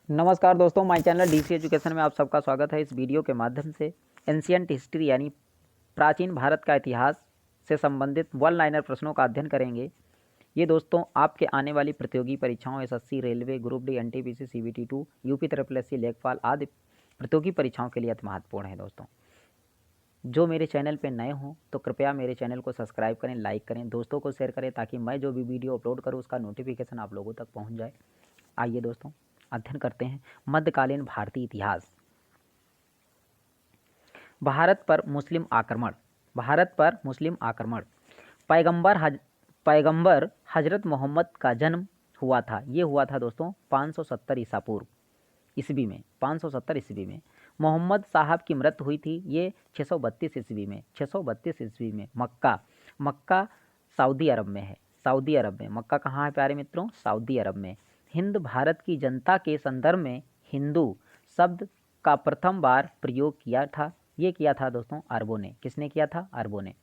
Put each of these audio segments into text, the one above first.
नमस्कार दोस्तों, my channel DC education में आप सबका स्वागत है। इस वीडियो के माध्यम से एंशियंट हिस्ट्री यानी प्राचीन भारत का इतिहास से संबंधित वन लाइनर प्रश्नों का अध्ययन करेंगे। ये दोस्तों आपके आने वाली प्रतियोगी परीक्षाओं SSC, railway, group D, NTPC, CBT 2, UP triple लेखपाल आदि प्रतियोगी परीक्षाओं के लिए अति महत्वपूर्ण है। दोस्तों जो मेरे चैनल पर नए हों तो कृपया मेरे चैनल को सब्सक्राइब करें, लाइक करें, दोस्तों को शेयर करें ताकि मैं जो भी वीडियो अपलोड करूँ उसका नोटिफिकेशन आप लोगों तक पहुँच जाए। आइए दोस्तों अध्ययन करते हैं मध्यकालीन भारतीय इतिहास। भारत पर मुस्लिम आक्रमण। पैगंबर हजरत मोहम्मद का जन्म हुआ था। ये हुआ था दोस्तों 570 ईसा पूर्व ईस्वी में। 570 ईस्वी में मोहम्मद साहब की मृत्यु हुई थी। ये 632 ईस्वी में। 632 ईस्वी में मक्का सऊदी अरब में है। सऊदी अरब में मक्का कहाँ है प्यारे मित्रों? सऊदी अरब में। हिंद भारत की जनता के संदर्भ में हिंदू शब्द का प्रथम बार प्रयोग किया था। ये किया था दोस्तों अरबों ने। किसने किया था? अरबों ने।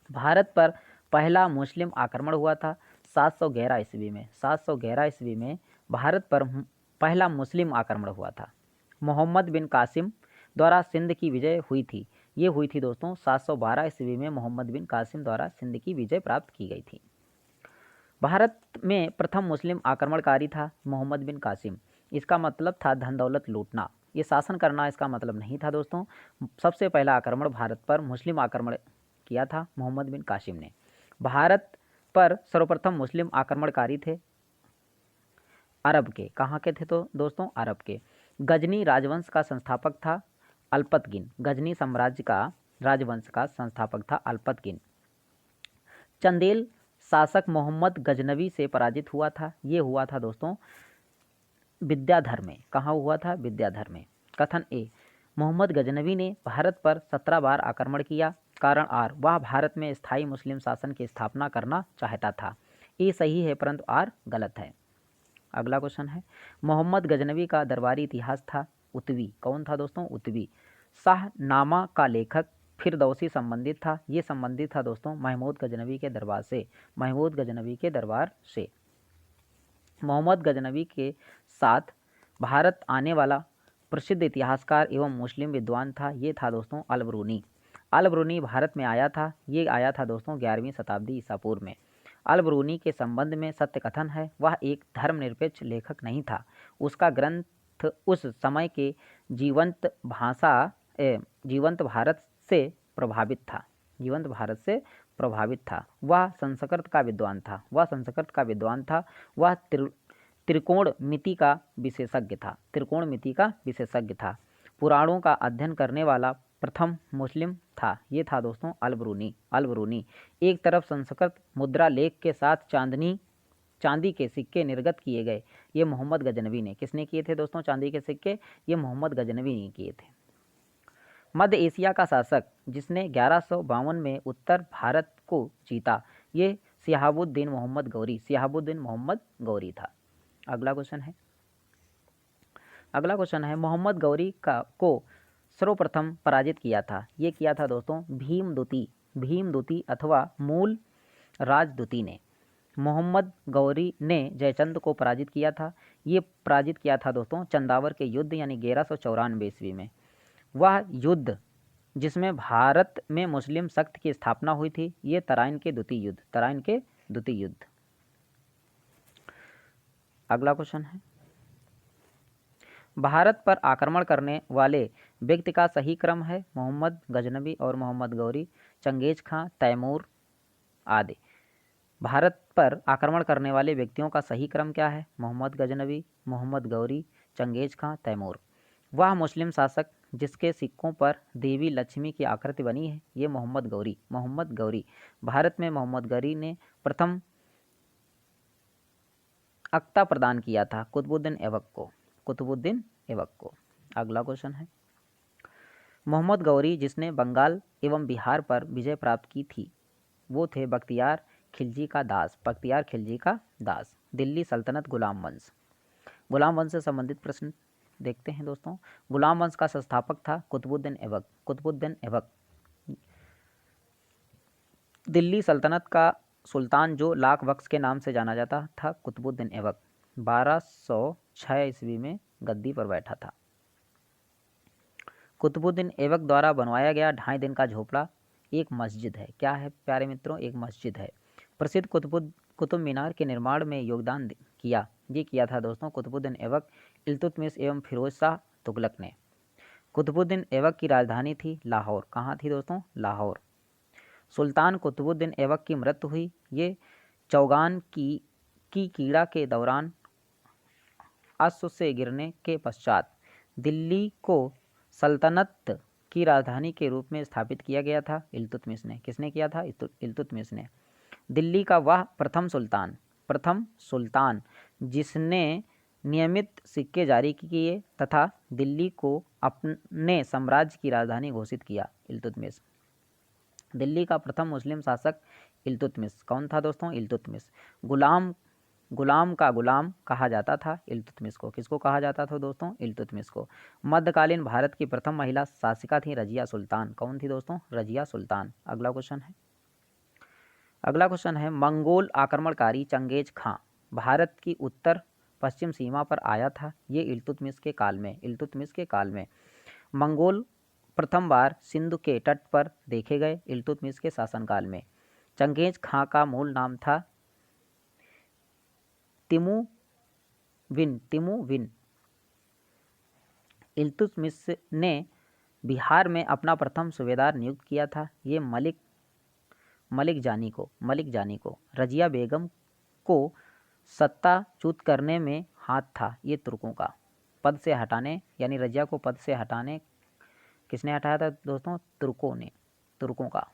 भारत पर पहला मुस्लिम आक्रमण हुआ था 711 ईस्वी में। 711 ईस्वी में भारत पर पहला मुस्लिम आक्रमण हुआ था। मोहम्मद बिन कासिम द्वारा सिंध की विजय हुई थी। ये हुई थी दोस्तों 712 ईस्वी में। मोहम्मद बिन कासिम द्वारा सिंध की विजय प्राप्त की गई थी। भारत में प्रथम मुस्लिम आक्रमणकारी था मोहम्मद बिन कासिम। इसका मतलब था धन दौलत लूटना, ये शासन करना इसका मतलब नहीं था दोस्तों। सबसे पहला आक्रमण भारत पर मुस्लिम आक्रमण किया था मोहम्मद बिन कासिम ने। भारत पर सर्वप्रथम मुस्लिम आक्रमणकारी थे अरब के। कहाँ के थे तो दोस्तों? अरब के। गजनी राजवंश का संस्थापक था अल्पतगिन। गजनी साम्राज्य का राजवंश का संस्थापक था अल्पतगिन। चंदेल शासक मोहम्मद गजनवी से पराजित हुआ था। ये हुआ था दोस्तों विद्याधर में। कहाँ हुआ था? विद्याधर में। कथन ए, मोहम्मद गजनवी ने भारत पर 17 बार आक्रमण किया। कारण आर, वह भारत में स्थायी मुस्लिम शासन की स्थापना करना चाहता था। ये सही है परंतु आर गलत है। अगला क्वेश्चन है, मोहम्मद गजनवी का दरबारी इतिहास था उतवी। कौन था दोस्तों? उतवी। शाहनामा का लेखक फिरदौसी संबंधित था। ये संबंधित था दोस्तों महमूद गजनवी के दरबार से। महमूद गजनवी के दरबार से। मोहम्मद गजनवी के साथ भारत आने वाला प्रसिद्ध इतिहासकार एवं मुस्लिम विद्वान था। ये था दोस्तों अल-बरूनी। अल-बरूनी भारत में आया था। ये आया था दोस्तों 11वीं शताब्दी ईसा पूर्व में। अल-बरूनी के संबंध में सत्य कथन है। वह एक धर्मनिरपेक्ष लेखक नहीं था। उसका ग्रंथ उस समय के जीवंत भारत से प्रभावित था। जीवंत भारत से प्रभावित था। वह संस्कृत का विद्वान था। वह त्रिकोण मिति का विशेषज्ञ था। त्रिकोण मिति का विशेषज्ञ था। पुराणों का अध्ययन करने वाला प्रथम मुस्लिम था। ये था दोस्तों अल-बरूनी। एक तरफ संस्कृत मुद्रा लेख के साथ चांदी के सिक्के निर्गत किए गए। ये मोहम्मद गजनवी ने। किसने किए थे दोस्तों चांदी के सिक्के? ये मोहम्मद गजनवी ने किए थे। मध्य एशिया का शासक जिसने 1152 में उत्तर भारत को जीता, ये सिहाबुद्दीन मोहम्मद गौरी था। अगला क्वेश्चन है मोहम्मद गौरी को सर्वप्रथम पराजित किया था। ये किया था दोस्तों भीमदूती अथवा मूल राजदूती ने। मोहम्मद गौरी ने जयचंद को पराजित किया था। ये पराजित किया था दोस्तों चंदावर के युद्ध यानी 1194 ईस्वी में। वह युद्ध जिसमें भारत में मुस्लिम शक्ति की स्थापना हुई थी, ये तराइन के द्वितीय युद्ध। अगला क्वेश्चन है, भारत पर आक्रमण करने वाले व्यक्ति का सही क्रम है मोहम्मद गजनवी और मोहम्मद गौरी, चंगेज खां, तैमूर आदि। भारत पर आक्रमण करने वाले व्यक्तियों का सही क्रम क्या है? मोहम्मद गजनवी, मोहम्मद गौरी, चंगेज खां, तैमूर। वह मुस्लिम शासक जिसके सिक्कों पर देवी लक्ष्मी की आकृति बनी है, ये मोहम्मद गौरी। भारत में मोहम्मद गौरी ने प्रथम अक्ता प्रदान किया था कुतुबुद्दीन ऐबक को। अगला क्वेश्चन है, मोहम्मद गौरी जिसने बंगाल एवं बिहार पर विजय प्राप्त की थी, वो थे बख्तियार खिलजी का दास। दिल्ली सल्तनत गुलाम वंश से संबंधित प्रश्न देखते हैं दोस्तों। गुलाम वंश का संस्थापक था कुतुबुद्दीन ऐबक। दिल्ली सल्तनत का सुल्तान जो लाख बख्श के नाम से जाना जाता था कुतुबुद्दीन ऐबक। 1200 6 ईस्वी में गद्दी पर बैठा था। कुतुबुद्दीन ऐबक द्वारा बनवाया गया 2.5 दिन का झोपड़ा एक मस्जिद है। क्या है प्यारे मित्रों? एक मस्जिद है। प्रसिद्ध कुतुब मीनार के निर्माण में योगदान किया, ये किया था दोस्तों कुतुबुद्दीन ऐबक, इल्तुतमिश एवं फिरोज शाह तुगलक ने। कुतुबुद्दीन ऐबक की राजधानी थी लाहौर। कहाँ थी दोस्तों? लाहौर। सुल्तान कुतुबुद्दीन ऐबक की मृत्यु हुई ये चौगान की कीड़ा के दौरान अश्व से गिरने के पश्चात। दिल्ली को सल्तनत की राजधानी के रूप में स्थापित किया गया था इल्तुतमिश ने। किसने किया था? इल्तुतमिश ने। दिल्ली का वह प्रथम सुल्तान जिसने नियमित सिक्के जारी किए तथा दिल्ली को अपने साम्राज्य की राजधानी घोषित किया। इल्तुतमिश। दिल्ली का प्रथम मुस्लिम शासक इल्तुतमिश। कौन था दोस्तों? इल्तुतमिश। गुलाम का गुलाम कहा जाता था इल्तुतमिश को। किसको कहा जाता था दोस्तों? इल्तुतमिश को। मध्यकालीन भारत की प्रथम महिला शासिका थी रजिया सुल्तान। कौन थी दोस्तों? रजिया सुल्तान। अगला क्वेश्चन है मंगोल आक्रमणकारी चंगेज खां भारत की उत्तर पश्चिम सीमा पर आया था। ये इल्तुतमिश के काल में। मंगोल प्रथम बार सिंधु के तट पर देखे गए इल्तुतमिश के शासनकाल में। चंगेज खां का मूल नाम था तिमुविन। इल्तुतमिश ने बिहार में अपना प्रथम सूबेदार नियुक्त किया था, ये मलिक जानी को। रजिया बेगम को सत्ताच्युत करने में हाथ था ये तुर्कों का। पद से हटाने यानी रजिया को पद से हटाने किसने हटाया था दोस्तों? तुर्कों का।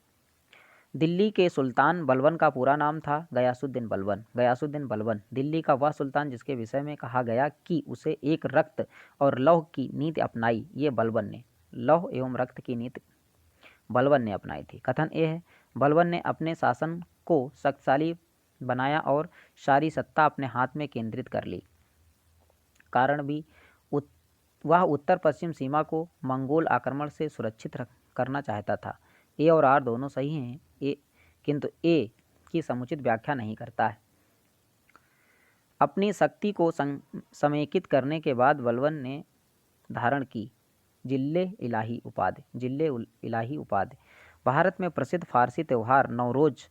दिल्ली के सुल्तान बलबन का पूरा नाम था गयासुद्दीन बलबन। दिल्ली का वह सुल्तान जिसके विषय में कहा गया कि उसे एक रक्त और लौह की नीति अपनाई, ये बलबन ने। लौह एवं रक्त की नीति बलबन ने अपनाई थी। कथन ये है बलबन ने अपने शासन को शक्तिशाली बनाया और सारी सत्ता अपने हाथ में केंद्रित कर ली। कारण भी वह उत्तर पश्चिम सीमा को मंगोल आक्रमण से सुरक्षित करना चाहता था। ए और आर दोनों सही हैं, किंतु ए की समुचित व्याख्या नहीं करता है। अपनी शक्ति को समेकित करने के बाद बलबन ने धारण की जिल्ले इलाही उपाधि। भारत में प्रसिद्ध फारसी त्यौहार नवरोज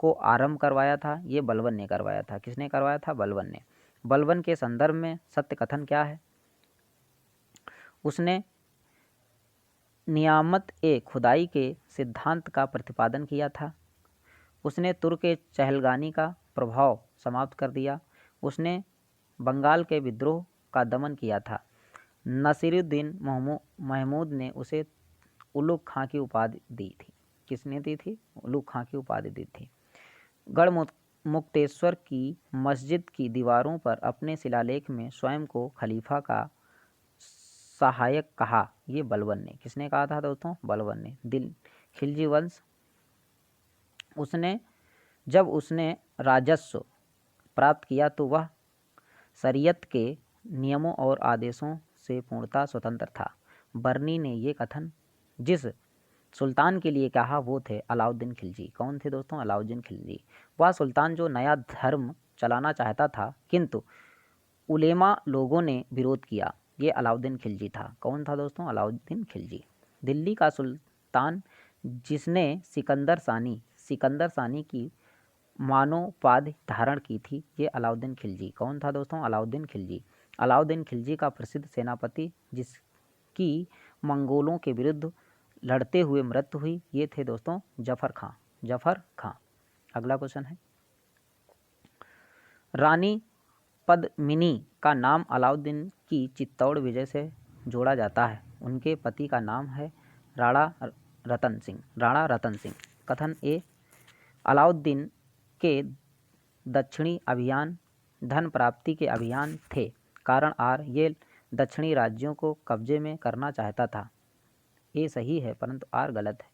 को आरंभ करवाया था, ये बलबन ने करवाया था। किसने करवाया था? बलबन ने। बलबन के संदर्भ में सत्य कथन क्या है? उसने नियामत ए खुदाई के सिद्धांत का प्रतिपादन किया था। उसने तुर्क के चहलगानी का प्रभाव समाप्त कर दिया। उसने बंगाल के विद्रोह का दमन किया था। नसीरुद्दीन महमूद ने उसे उलुग खां की उपाधि दी थी। किसने दी थी? उलुग खां की उपाधि दी थी। गढ़मुक्तेश्वर की मस्जिद की दीवारों पर अपने शिलालेख में स्वयं को खलीफा का सहायक कहा, ये बलबन ने। किसने कहा था दोस्तों? बलबन ने। खिलजी वंश जब उसने राजस्व प्राप्त किया तो वह शरीयत के नियमों और आदेशों से पूर्णतः स्वतंत्र था। बर्नी ने ये कथन जिस सुल्तान के लिए कहा वो थे अलाउद्दीन खिलजी। कौन थे दोस्तों? अलाउद्दीन खिलजी। वह सुल्तान जो नया धर्म चलाना चाहता था किंतु उलेमा लोगों ने विरोध किया, ये अलाउद्दीन खिलजी था। कौन था दोस्तों? अलाउद्दीन खिलजी। दिल्ली का सुल्तान जिसने सिकंदर सानी की मानोपाधि धारण की थी, ये अलाउद्दीन खिलजी। कौन था दोस्तों? अलाउद्दीन खिलजी। अलाउद्दीन खिलजी का प्रसिद्ध सेनापति जिसकी मंगोलों के विरुद्ध लड़ते हुए मृत्यु हुई, ये थे दोस्तों जफर खां। अगला क्वेश्चन है रानी पद्मिनी का नाम अलाउद्दीन की चित्तौड़ विजय से जोड़ा जाता है। उनके पति का नाम है राणा रतन सिंह। कथन ए अलाउद्दीन के दक्षिणी अभियान धन प्राप्ति के अभियान थे। कारण आर ये दक्षिणी राज्यों को कब्जे में करना चाहता था। ये सही है परंतु आर गलत है।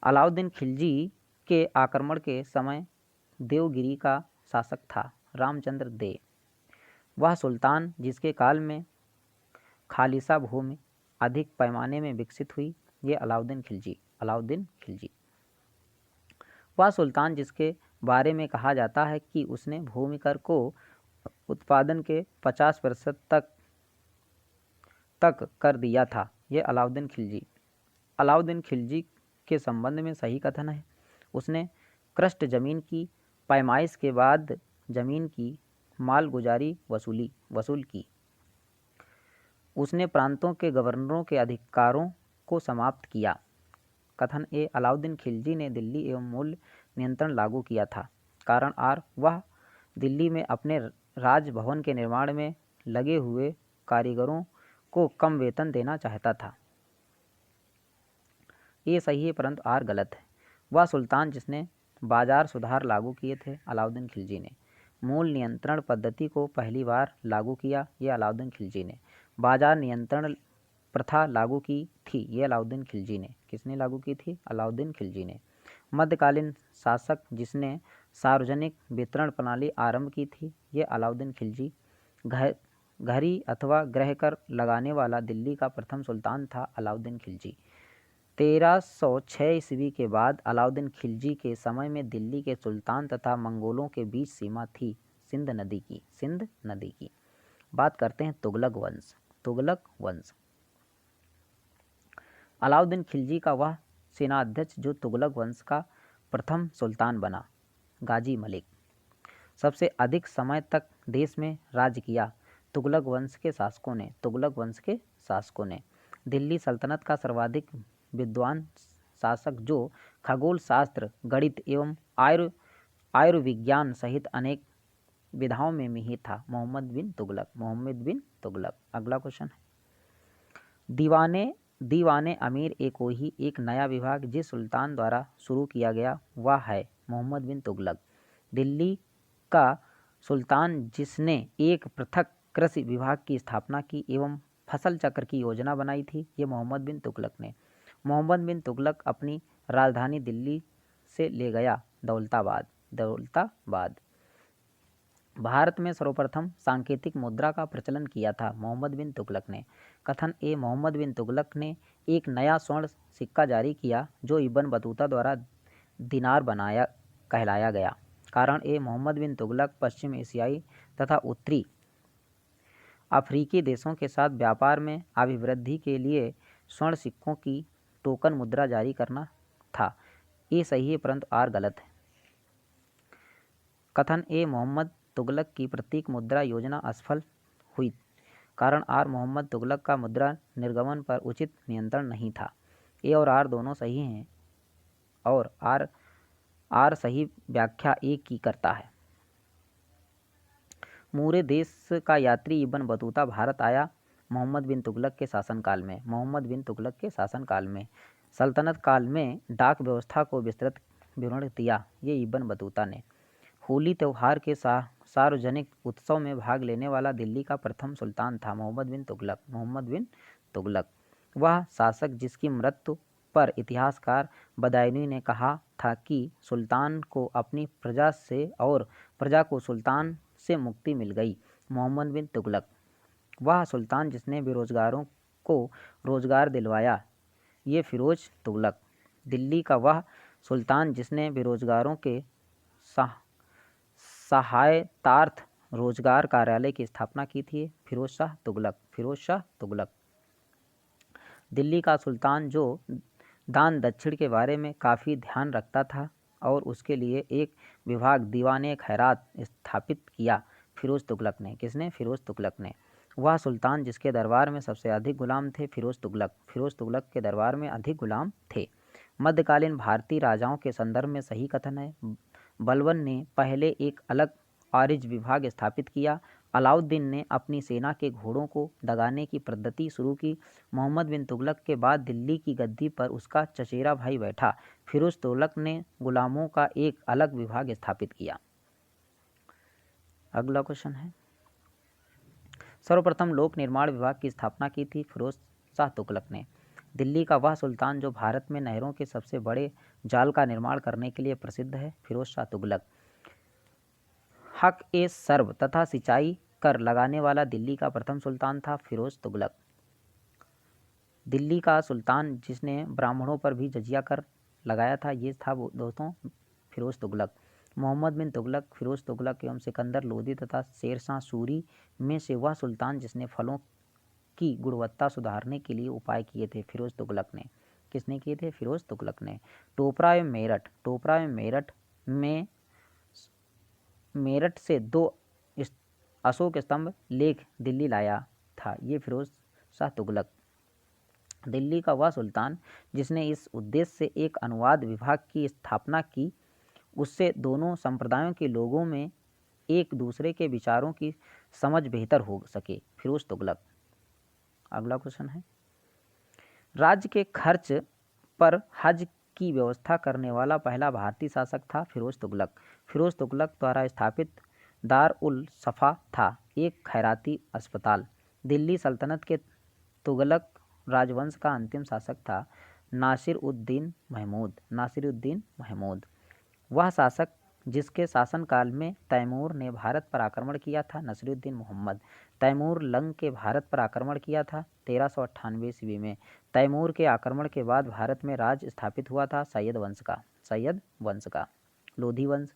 अलाउद्दीन खिलजी के आक्रमण के समय देवगिरी का शासक था रामचंद्र दे। वह सुल्तान जिसके काल में खालिसा भूमि अधिक पैमाने में विकसित हुई, ये अलाउद्दीन खिलजी। वह सुल्तान जिसके बारे में कहा जाता है कि उसने भूमि कर को उत्पादन के 50% तक कर दिया था। ये अलाउद्दीन खिलजी। अलाउद्दीन खिलजी के संबंध में सही कथन है। उसने कृष्ट जमीन की पैमाइश के बाद जमीन की मालगुजारी वसूल की। उसने प्रांतों के गवर्नरों के अधिकारों को समाप्त किया। कथन ए, अलाउद्दीन खिलजी ने दिल्ली एवं मूल्य नियंत्रण लागू किया था। कारण आर, वह दिल्ली में अपने राजभवन के निर्माण में लगे हुए कारीगरों को कम वेतन देना चाहता था। ये सही है परंतु आर गलत है। वह सुल्तान जिसने बाजार सुधार लागू किए थे, अलाउद्दीन खिलजी ने। मूल नियंत्रण पद्धति को पहली बार लागू किया, ये अलाउद्दीन खिलजी ने। बाजार नियंत्रण प्रथा लागू की थी, ये अलाउद्दीन खिलजी ने। किसने लागू की थी? अलाउद्दीन खिलजी ने। मध्यकालीन शासक जिसने सार्वजनिक वितरण प्रणाली आरंभ की थी, ये अलाउद्दीन खिलजी। घड़ी अथवा ग्रह कर लगाने वाला दिल्ली का प्रथम सुल्तान था अलाउद्दीन खिलजी। 1306 ईस्वी के बाद अलाउद्दीन खिलजी के समय में दिल्ली के सुल्तान तथा मंगोलों के बीच सीमा थी सिंध नदी की। बात करते हैं तुगलक वंश। अलाउद्दीन खिलजी का वह सेनाध्यक्ष जो तुगलक वंश का प्रथम सुल्तान बना, गाजी मलिक। सबसे अधिक समय तक देश में राज्य किया तुगलक वंश के शासकों ने। दिल्ली सल्तनत का सर्वाधिक विद्वान शासक जो खगोल शास्त्र, गणित एवं आयुर्विज्ञान सहित अनेक विधाओं में मिहिर था, मोहम्मद बिन तुगलक। अगला क्वेश्चन है, दीवाने अमीर एक नया विभाग जिस सुल्तान द्वारा शुरू किया गया वह है मोहम्मद बिन तुगलक। दिल्ली का सुल्तान जिसने एक पृथक कृषि विभाग की स्थापना की एवं फसल चक्र की योजना बनाई थी, ये मोहम्मद बिन तुगलक ने। मोहम्मद बिन तुगलक अपनी राजधानी दिल्ली से ले गया दौलताबाद। भारत में सर्वप्रथम सांकेतिक मुद्रा का प्रचलन किया था मोहम्मद बिन तुगलक ने। कथन ए, मोहम्मद बिन तुगलक ने एक नया स्वर्ण सिक्का जारी किया जो इब्न बतूता द्वारा दिनार कहलाया गया। कारण ए, मोहम्मद बिन तुगलक पश्चिम एशियाई तथा उत्तरी अफ्रीकी देशों के साथ व्यापार में अभिवृद्धि के लिए स्वर्ण सिक्कों की टोकन मुद्रा जारी करना था। ये सही है परंतु आर गलत है। कथन ए, मोहम्मद तुगलक की प्रतीक मुद्रा योजना असफल हुई। कारण आर, मोहम्मद तुगलक का मुद्रा निर्गमन पर उचित नियंत्रण नहीं था। ए और आर दोनों सही हैं और आर सही व्याख्या ए की करता है। मूरे देश का यात्री इब्न बतूता भारत आया मोहम्मद बिन तुगलक के शासनकाल में। सल्तनत काल में डाक व्यवस्था को विस्तृत विवरण दिया, ये इब्न बतूता ने। होली त्यौहार के सार्वजनिक उत्सव में भाग लेने वाला दिल्ली का प्रथम सुल्तान था मोहम्मद बिन तुगलक। वह शासक जिसकी मृत्यु पर इतिहासकार बदायूनी ने कहा था कि सुल्तान को अपनी प्रजा से और प्रजा को सुल्तान से मुक्ति मिल गई, मोहम्मद बिन तुगलक। वह सुल्तान जिसने बेरोजगारों को रोजगार दिलवाया, ये फिरोज तुगलक। दिल्ली का वह सुल्तान जिसने बेरोजगारों के सहायतार्थ रोजगार कार्यालय की स्थापना की थी, फिरोज शाह तुगलक। दिल्ली का सुल्तान जो दान दक्षिण के बारे में काफ़ी ध्यान रखता था और उसके लिए एक विभाग दीवाने खैरात स्थापित किया, फिरोज तुगलक ने। किसने? फिरोज तुगलक ने। वह सुल्तान जिसके दरबार में सबसे अधिक गुलाम थे, फिरोज तुगलक के दरबार में अधिक गुलाम थे। मध्यकालीन भारतीय राजाओं के संदर्भ में सही कथन है, बलबन ने पहले एक अलग आरिज विभाग स्थापित किया। अलाउद्दीन ने अपनी सेना के घोड़ों को दगाने की पद्धति शुरू की। मोहम्मद बिन तुगलक के बाद दिल्ली की गद्दी पर उसका चचेरा भाई बैठा। फिरोज तुगलक ने गुलामों का एक अलग विभाग स्थापित किया। अगला क्वेश्चन है, सर्वप्रथम लोक निर्माण विभाग की स्थापना की थी फिरोज शाह तुगलक ने। दिल्ली का वह सुल्तान जो भारत में नहरों के सबसे बड़े जाल का निर्माण करने के लिए प्रसिद्ध है, फिरोज शाह तुगलक। हक ए सर्व तथा सिंचाई कर लगाने वाला दिल्ली का प्रथम सुल्तान था, फिरोज तुगलक। दिल्ली का सुल्तान जिसने ब्राह्मणों पर भी जजिया कर लगाया था, ये था दोस्तों फिरोज तुगलक। मोहम्मद बिन तुगलक, फिरोज तुगलक एवं सिकंदर लोदी तथा शेरशाह सूरी में से वह सुल्तान जिसने फलों की गुणवत्ता सुधारने के लिए उपाय किए थे फिरोज तुगलक ने। किसने किए थे? फिरोज तुगलक ने। टोपरा एवं मेरठ, टोपरा एवं मेरठ से 2 अशोक स्तंभ लेख दिल्ली लाया था, ये फिरोज शाह तुगलक। दिल्ली का वह सुल्तान जिसने इस उद्देश्य से एक अनुवाद विभाग की स्थापना की, उससे दोनों संप्रदायों के लोगों में एक दूसरे के विचारों की समझ बेहतर हो सके, फिरोज तुगलक। अगला क्वेश्चन है, राज्य के खर्च पर हज की व्यवस्था करने वाला पहला भारतीय शासक था फिरोज तुगलक। फिरोज तुगलक द्वारा स्थापित दार उल सफ़ा था एक खैराती अस्पताल। दिल्ली सल्तनत के तुगलक राजवंश का अंतिम शासक था नासिर-उद-दीन महमूद। नासिर-उद-दीन महमूद वह शासक जिसके शासनकाल में तैमूर ने भारत पर आक्रमण किया था, नसीरुद्दीन मोहम्मद। तैमूर लंग के भारत पर आक्रमण किया था 1398 ईस्वी में। तैमूर के आक्रमण के बाद भारत में राज स्थापित हुआ था सैयद वंश का। लोधी वंश,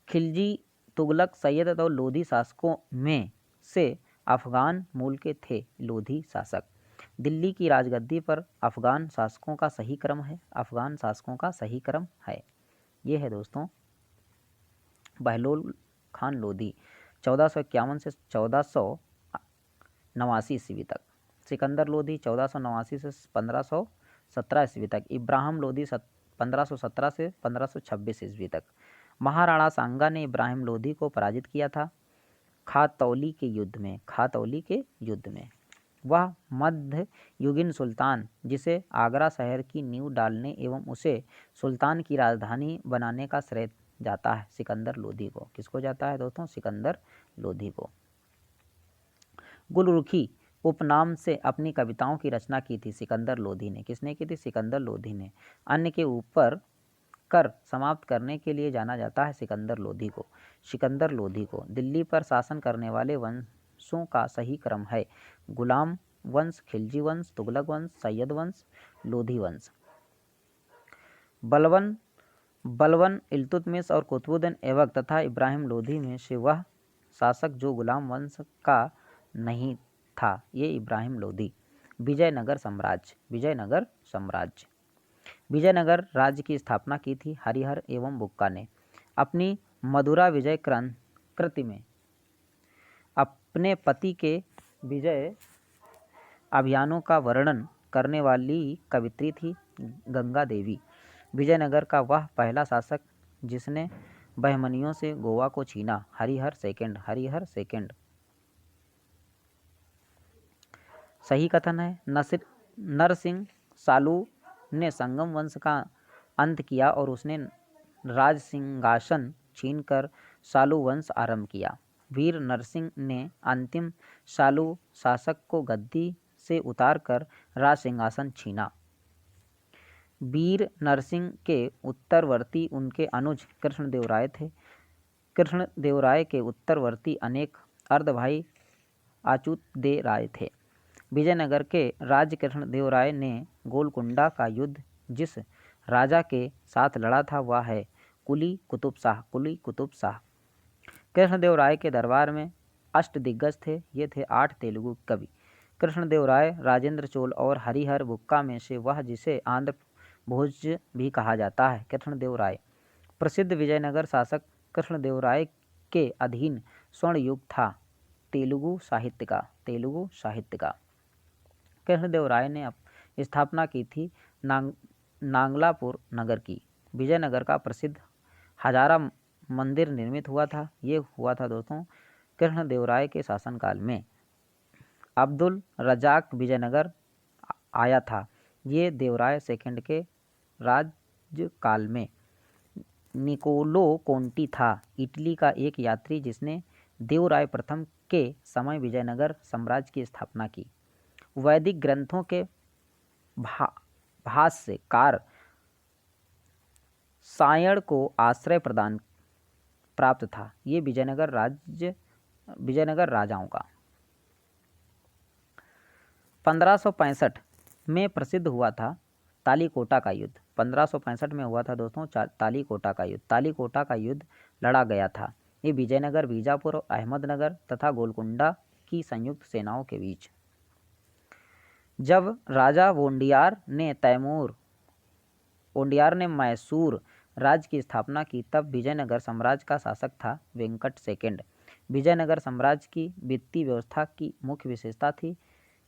खिलजी, तुगलक, सैयद और लोधी शासकों में से अफगान मूल के थे लोधी शासक। दिल्ली की राजगद्दी पर अफगान शासकों का सही क्रम है। अफगान शासकों का सही क्रम है। ये है दोस्तों बहलोल खान लोधी 1451 से 1489 ईस्वी तक। सिकंदर लोधी 1489 से 1517 ईस्वी तक। इब्राहिम लोधी 1517 से 1526 ईस्वी तक। महाराणा सांगा ने इब्राहिम लोधी को पराजित किया था खातौली के युद्ध में। वह मध्य युगीन सुल्तान जिसे आगरा शहर की नींव डालने एवं उसे सुल्तान की राजधानी बनाने का श्रेय जाता है सिकंदर लोधी को। किसको जाता है दोस्तों? सिकंदर लोधी को। गुलरुखी उपनाम से अपनी कविताओं की रचना की थी सिकंदर लोधी ने। किसने की थी? सिकंदर लोधी ने। अन्न के ऊपर कर समाप्त करने के लिए जाना जाता है सिकंदर लोधी को। दिल्ली पर शासन करने वाले वंशों का सही क्रम है गुलाम वंश, खिलजी वंश, तुगलक वंश, सैयद वंश, लोधी वंश। बलबन, इल्तुतमिश और कुतुबुद्दीन ऐबक तथा इब्राहिम लोधी में से वह शासक जो गुलाम वंश का नहीं था, ये इब्राहिम लोधी। विजयनगर साम्राज्य विजयनगर राज्य की स्थापना की थी हरिहर एवं बुक्का ने। अपनी मधुरा विजय कृति में अपने पति के विजय अभियानों का वर्णन करने वाली कवित्री थी गंगा देवी। विजयनगर का वह पहला शासक जिसने बहमनियों से गोवा को छीना, हरिहर सेकंड। सही कथन है। नरसिंह सालू ने संगम वंश का अंत किया और उसने राज सिंहासन छीनकर सालू वंश आरंभ किया। वीर नरसिंह ने अंतिम सालू शासक को गद्दी से उतारकर राज सिंहासन छीना। वीर नरसिंह के उत्तरवर्ती उनके अनुज कृष्णदेवराय थे। कृष्णदेवराय के उत्तरवर्ती अनेक अर्धभाई अच्युतदेवराय थे। विजयनगर के राज्य कृष्णदेवराय ने गोलकुंडा का युद्ध जिस राजा के साथ लड़ा था वह है कुली कुतुब शाह। कृष्णदेवराय के दरबार में अष्टदिग्गज थे। ये थे 8 तेलुगु कवि। कृष्णदेवराय, राजेंद्र चोल और हरिहर बुक्का में से वह जिसे आंध्र भोज भी कहा जाता है कृष्णदेवराय। प्रसिद्ध विजयनगर शासक कृष्णदेवराय के अधीन स्वर्ण युग था तेलुगु साहित्य का। कृष्णदेवराय ने स्थापना की थी नांगलापुर नगर की। विजयनगर का प्रसिद्ध हजारा मंदिर निर्मित हुआ था। ये हुआ था दोस्तों कृष्णदेवराय के शासनकाल में। अब्दुल रजाक विजयनगर आया था। ये देवराय सेकंड के राज्यकाल में। निकोलो कोंटी था इटली का एक यात्री जिसने देवराय प्रथम के समय विजयनगर साम्राज्य की स्थापना की। वैदिक ग्रंथों के भाष्यकार सायण को आश्रय प्रदान प्राप्त था। ये विजयनगर राजाओं का 1565 में प्रसिद्ध हुआ था तालीकोटा का युद्ध 1565 में हुआ था दोस्तों। तालीकोटा का युद्ध, तालीकोटा का युद्ध लड़ा गया था। ये विजयनगर, बीजापुर, अहमदनगर तथा गोलकुंडा की संयुक्त सेनाओं के बीच। जब राजा ओंडियार ने मैसूर राज्य की स्थापना की, तब विजयनगर साम्राज्य का शासक था वेंकट सेकंड। विजयनगर साम्राज्य की वित्तीय व्यवस्था की मुख्य विशेषता थी,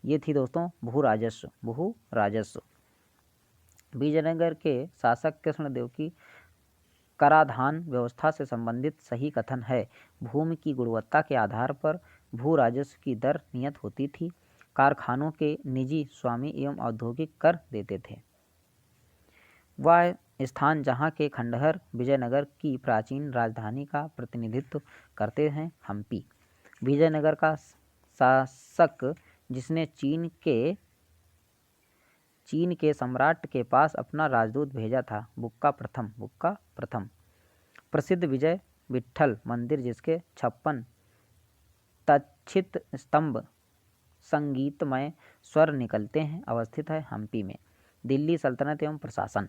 ये थी दोस्तों भू राजस्व। विजयनगर के शासक कृष्णदेव की कराधान व्यवस्था से संबंधित सही कथन है। भूमि की गुणवत्ता के आधार पर भू राजस्व की दर नियत होती थी। कारखानों के निजी स्वामी एवं औद्योगिक कर देते थे। वह स्थान जहाँ के खंडहर विजयनगर की प्राचीन राजधानी का प्रतिनिधित्व करते हैं। हम्पी, विजयनगर का शासक जिसने चीन के सम्राट के पास अपना राजदूत भेजा था, बुक्का प्रथम। प्रसिद्ध विजय विट्ठल मंदिर, जिसके 56 तक्षित स्तंभ संगीतमय स्वर निकलते हैं, अवस्थित है हम्पी में। दिल्ली सल्तनत एवं प्रशासन।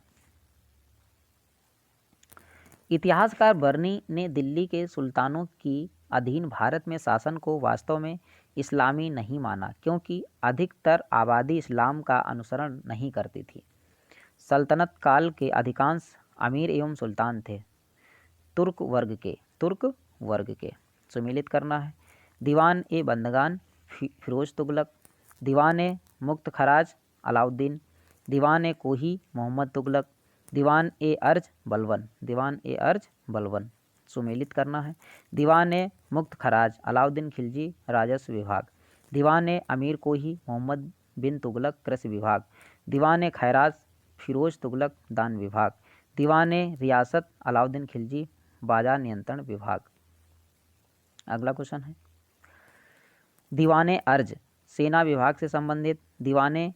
इतिहासकार बर्नी ने दिल्ली के सुल्तानों की अधीन भारत में शासन को वास्तव में इस्लामी नहीं माना, क्योंकि अधिकतर आबादी इस्लाम का अनुसरण नहीं करती थी। सल्तनत काल के अधिकांश अमीर एवं सुल्तान थे तुर्क वर्ग के। सुमिलित करना है। दीवान ए बंदगान फिरोज तुगलक, दीवान ए मुक्त खराज अलाउद्दीन, दीवान ए कोही मोहम्मद तुगलक, दीवान ए अर्ज बलवन। सुमेलित करना है। दीवान ए मुक्त खराज अलाउद्दीन खिलजी राजस्व विभाग, दीवान ए अमीर कोही मोहम्मद बिन तुगलक कृषि विभाग, दीवान ए खैराज फिरोज तुगलक दान विभाग, दीवान ए रियासत अलाउद्दीन खिलजी बाजार नियंत्रण विभाग। अगला क्वेश्चन है दीवान ए अर्ज सेना विभाग से संबंधित, दीवान ए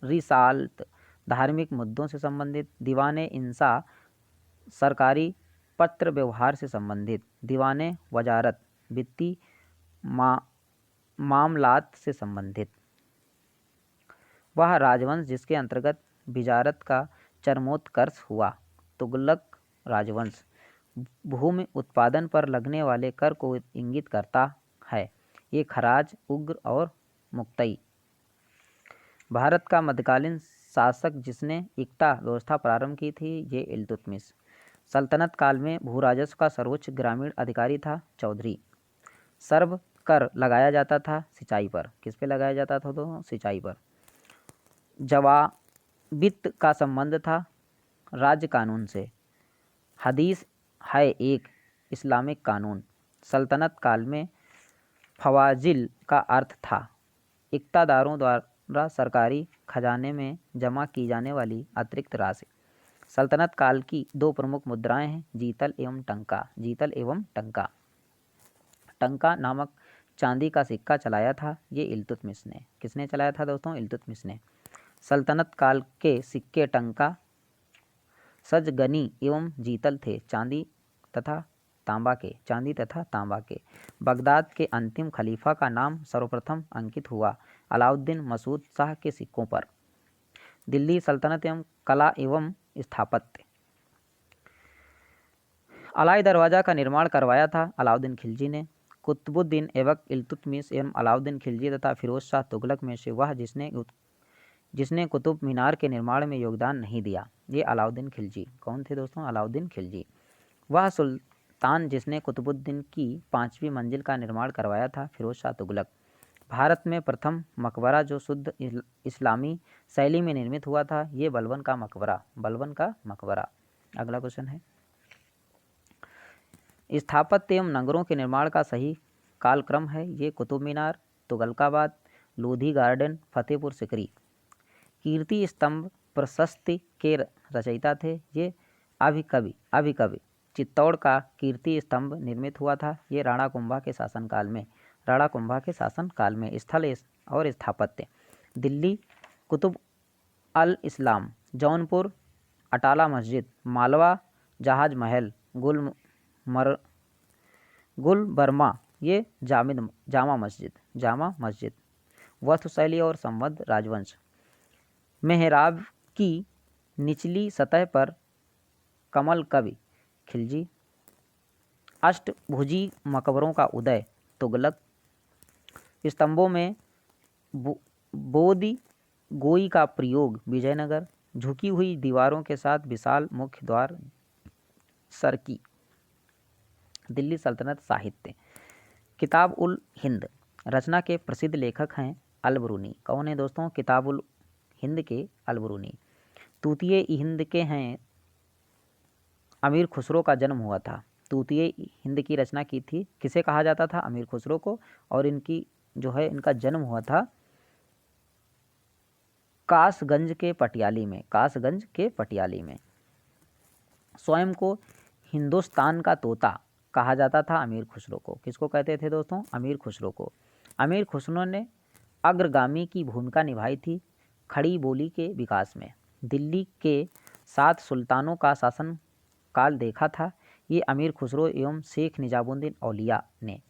रिसालत धार्मिक मुद्दों से संबंधित, दीवान ए इंसा सरकारी पत्र व्यवहार से संबंधित, दीवान ए वजारत वित्तीय मामलात से संबंधित। वह राजवंश जिसके अंतर्गत विजारत का चरमोत्कर्ष हुआ, तुगलक राजवंश। भूमि उत्पादन पर लगने वाले कर को इंगित करता है। ये खराज, उग्र और मुक्तई। भारत का मध्यकालीन शासक जिसने इक्ता व्यवस्था प्रारंभ की थी, ये इल्तुतमिश। सल्तनत काल में भू राजस्व का सर्वोच्च ग्रामीण अधिकारी था चौधरी। सर्व कर लगाया जाता था सिंचाई पर। किस पे लगाया जाता था? तो सिंचाई पर। जवाबित का संबंध था राज्य कानून से। हदीस है एक इस्लामिक कानून। सल्तनत काल में फवाजिल का अर्थ था इक्तादारों द्वारा सरकारी खजाने में जमा की जाने वाली अतिरिक्त राशि। सल्तनत काल की दो प्रमुख मुद्राएं हैं, जीतल एवं टंका। टंका नामक चांदी का सिक्का चलाया था ये इल्तुतमिश ने। किसने चलाया था दोस्तों? इल्तुतमिश ने। सल्तनत काल के सिक्के टंका, सजगनी एवं जीतल थे, चांदी तथा तांबा के। बगदाद के अंतिम खलीफा का नाम सर्वप्रथम अंकित हुआ अलाउद्दीन मसूद शाह के सिक्कों पर। दिल्ली सल्तनत एवं कला एवं स्थापत्य। अलाई दरवाज़ा का निर्माण करवाया था अलाउद्दीन खिलजी ने। कुतुबुद्दीन ऐबक, इल्तुतमिश एवं अलाउद्दीन खिलजी तथा फिरोज शाह तुगलक में से वह जिसने कुतुब मीनार के निर्माण में योगदान नहीं दिया, ये अलाउद्दीन खिलजी। कौन थे दोस्तों? अलाउद्दीन खिलजी। वह सुल्तान जिसने कुतुबुद्दीन की 5वीं मंजिल का निर्माण करवाया था, फिरोज शाह तुगलक। भारत में प्रथम मकबरा जो शुद्ध इस्लामी शैली में निर्मित हुआ था, ये बलबन का मकबरा। अगला क्वेश्चन है स्थापत्य एवं नगरों के निर्माण का सही कालक्रम है, ये कुतुब मीनार, तुगलकाबाद, लोधी गार्डन, फतेहपुर सिकरी। कीर्ति स्तंभ प्रशस्ति के रचयिता थे, ये अभिकवि। चित्तौड़ का कीर्ति स्तंभ निर्मित हुआ था, ये राणा कुंभा के शासनकाल में। स्थल और स्थापत्य। दिल्ली कुतुब अल इस्लाम, जौनपुर अटाला मस्जिद, मालवा जहाज महल, गुलबर्मा ये जामा मस्जिद। वास्तुशैली और संबद्ध राजवंश। मेहराब की निचली सतह पर कमल कवि खिलजी। अष्टभुजी मकबरों का उदय तुगलक। स्तंभों में बोधि गोई का प्रयोग विजयनगर। झुकी हुई दीवारों के साथ विशाल मुख्य द्वार सरकी। दिल्ली सल्तनत साहित्य। किताब उल हिंद रचना के प्रसिद्ध लेखक हैं अलबरूनी। कौन है दोस्तों? किताब उल हिंद के अलबरूनी। तूतिए हिंद के हैं अमीर खुसरो का जन्म हुआ था। तूतिए हिंद की रचना की थी, किसे कहा जाता था? अमीर खुसरो को। और इनकी जो है इनका जन्म हुआ था कासगंज के पटियाली में। कासगंज के पटियाली में। स्वयं को हिंदुस्तान का तोता कहा जाता था अमीर खुसरो को। किसको कहते थे दोस्तों? अमीर खुसरो को। अमीर खुसरो ने अग्रगामी की भूमिका निभाई थी खड़ी बोली के विकास में। दिल्ली के 7 सुल्तानों का शासन काल देखा था ये अमीर खुसरो एवं शेख निजामुद्दीन औलिया ने।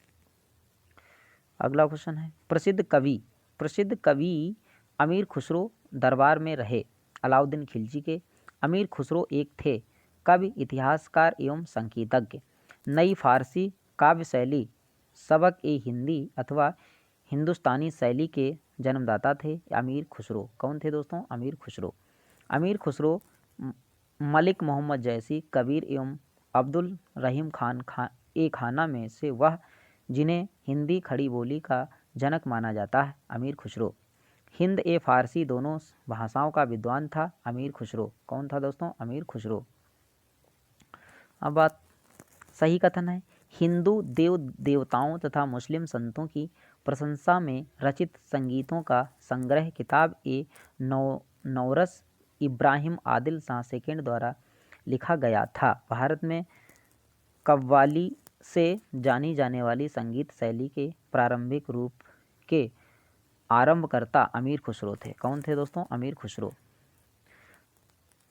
अगला क्वेश्चन है प्रसिद्ध कवि अमीर खुसरो दरबार में रहे अलाउद्दीन खिलजी के। अमीर खुसरो एक थे कवि, इतिहासकार एवं संगीतज्ञ। नई फारसी काव्य शैली सबक ए हिंदी अथवा हिंदुस्तानी शैली के जन्मदाता थे अमीर खुसरो। कौन थे दोस्तों? अमीर खुसरो। अमीर खुसरो मलिक मोहम्मद जैसी, कबीर एवं अब्दुल रहीम खान ए खाना में से वह जिन्हें हिंदी खड़ी बोली का जनक माना जाता है अमीर खुसरो। हिंद ए फारसी दोनों भाषाओं का विद्वान था अमीर खुसरो। कौन था दोस्तों? अमीर खुसरो। अब बात सही कथन है। हिंदू देव देवताओं तथा मुस्लिम संतों की प्रशंसा में रचित संगीतों का संग्रह किताब ए नौरस इब्राहिम आदिल शाह सेकंड द्वारा लिखा गया था। भारत में कव्वाली से जानी जाने वाली संगीत शैली के प्रारंभिक रूप के आरंभकर्ता अमीर खुसरो थे। कौन थे दोस्तों? अमीर खुसरो।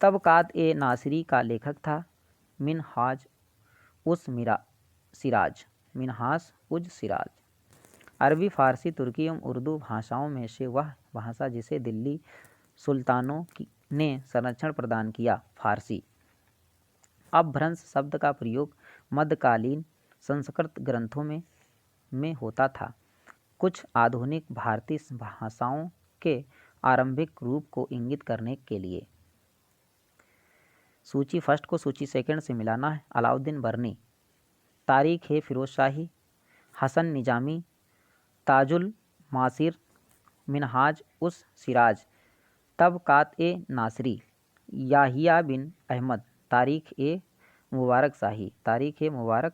तबकात ए नासिरी का लेखक था मिनहाज उस सिराज। अरबी, फारसी, तुर्की एवं उर्दू भाषाओं में से वह भाषा जिसे दिल्ली सुल्तानों ने संरक्षण प्रदान किया फारसी। अपभ्रंश शब्द का प्रयोग मध्यकालीन संस्कृत ग्रंथों में होता था। कुछ आधुनिक भारतीय भाषाओं के आरंभिक रूप को इंगित करने के लिए। सूची फर्स्ट को सूची सेकंड से मिलाना है। अलाउद्दीन बरनी, तारीख है फिरोज शाही, हसन निजामी, ताजुल मासिर, मिनहाज उस सिराज, तबकात ए नासरी, याहिया बिन अहमद, तारीख ए मुबारक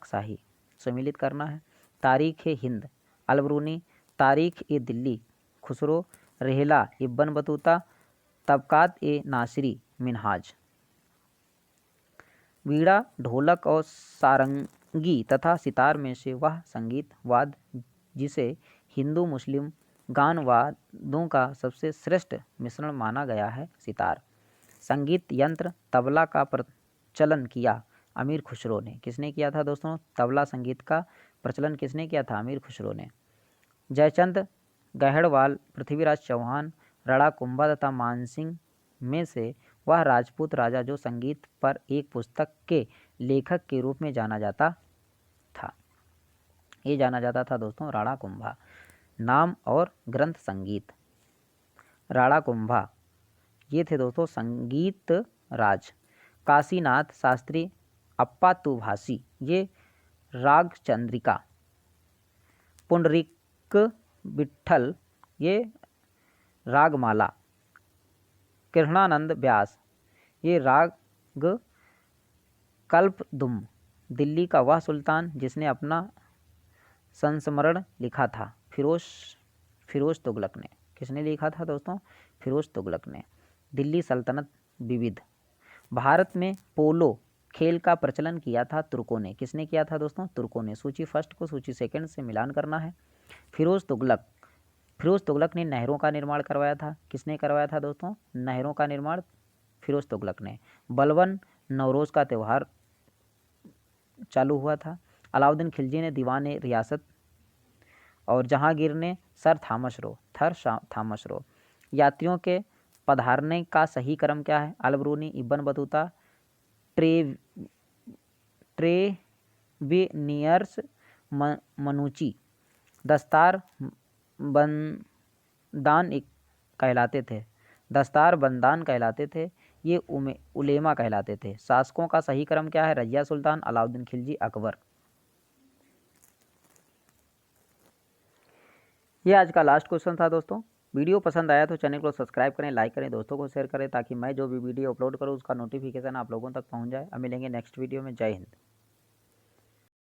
शाही। सम्मिलित करना है। तारीख ए हिंद अलबरूनी, तारीख ए दिल्ली खुसरो, रेहला इब्न बतूता, तबकात ए नासिरी मिनहाज। वीणा, ढोलक और सारंगी तथा सितार में से वह संगीत वाद्य जिसे हिंदू मुस्लिम गान वाद्यों का सबसे श्रेष्ठ मिश्रण माना गया है सितार। संगीत यंत्र तबला का प्रचलन किया अमीर खुसरो ने। किसने किया था दोस्तों? तबला संगीत का प्रचलन किसने किया था? अमीर खुसरो ने। जयचंद गहड़वाल, पृथ्वीराज चौहान, राणा कुंभा तथा मानसिंह में से वह राजपूत राजा जो संगीत पर एक पुस्तक के लेखक के रूप में जाना जाता था। ये जाना जाता था दोस्तों राणा कुंभा। नाम और ग्रंथ संगीत। राणा कुंभा ये थे दोस्तों संगीत राज। काशीनाथ शास्त्री अप्पातुभाषी ये राग चंद्रिका। पुंडरीक विट्ठल ये रागमाला। कृष्णानंद व्यास ये राग कल्पद्रुम। दिल्ली का वह सुल्तान जिसने अपना संस्मरण लिखा था फिरोज तुगलक ने। किसने लिखा था दोस्तों? फिरोज तुगलक ने। दिल्ली सल्तनत विविध। भारत में पोलो खेल का प्रचलन किया था तुर्कों ने। किसने किया था दोस्तों? तुर्कों ने। सूची फर्स्ट को सूची सेकंड से मिलान करना है। फिरोज तुगलक ने नहरों का निर्माण करवाया था। किसने करवाया था दोस्तों? नहरों का निर्माण फिरोज तुगलक ने। बलबन नवरोज़ का त्यौहार चालू हुआ था। अलाउद्दीन खिलजी ने दीवान ए रियासत और जहांगीर ने थर थामस रो। यात्रियों के पधारने का सही क्रम क्या है? Al-Biruni, Ibn Battuta, tray ट्रेवेनियर्स, मनुची। दस्तार बंदान कहलाते थे। दस्तार बंदान कहलाते थे। ये उलेमा कहलाते थे। शासकों का सही क्रम क्या है? रजिया सुल्तान, अलाउद्दीन खिलजी, अकबर। ये आज का लास्ट क्वेश्चन था दोस्तों। वीडियो पसंद आया तो चैनल को सब्सक्राइब करें, लाइक करें, दोस्तों को शेयर करें, ताकि मैं जो भी वीडियो अपलोड करूँ उसका नोटिफिकेशन आप लोगों तक पहुंच जाए। अब मिलेंगे नेक्स्ट वीडियो में। जय हिंद।